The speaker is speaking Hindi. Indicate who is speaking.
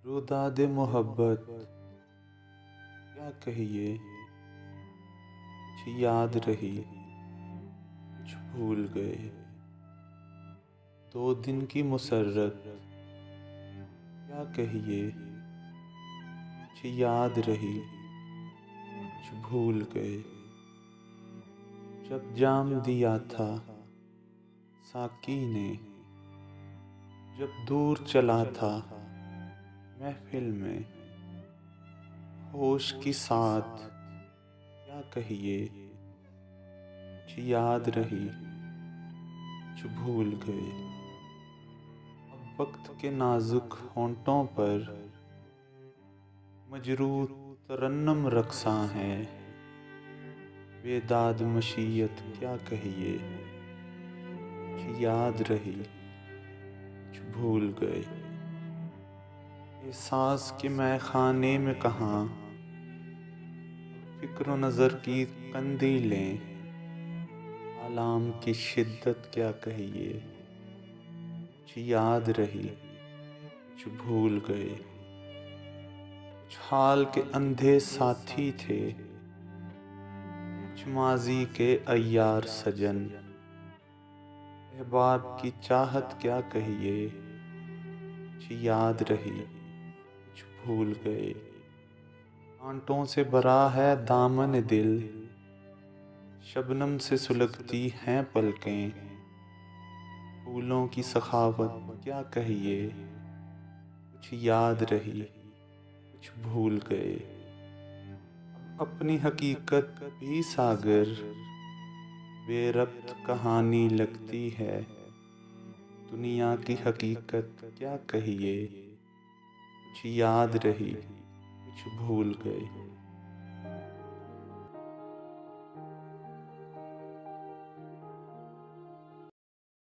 Speaker 1: रुदाद मोहब्बत क्या कहिए, कुछ याद रही कुछ भूल गए। 2 दिन की मुसर्रत क्या कहिए, कुछ याद रही कुछ भूल गए। जब जाम दिया था साकी ने, जब दूर चला था महफिल में, होश की साथ क्या कहिए, कुछ याद रही कुछ भूल गए। अब वक्त के नाजुक होंठों पर मजरूह तरन्नम रक्सां है। बेदाद मशीयत क्या कहिए, कुछ याद रही कुछ भूल गए। एहसास के मैखाने में कहाँ फिक्र नज़र की कंदीलें, आलाम की शिद्दत क्या कहिए, कुछ याद रही कुछ भूल गए। कुछ हाल के अंधे साथी थे, कुछ माजी के अय्यार सजन। अहबाब की चाहत क्या कहिए, कुछ याद रही कुछ भूल गए। कांटों से भरा है दामन दिल, शबनम से सुलगती हैं पलकें। फूलों की सखावत क्या कहिए, कुछ याद रही कुछ भूल गए। अपनी हकीकत भी सागर बेरब्त कहानी लगती है। दुनिया की हकीकत क्या कहिए, कुछ याद रही कुछ भूल गए।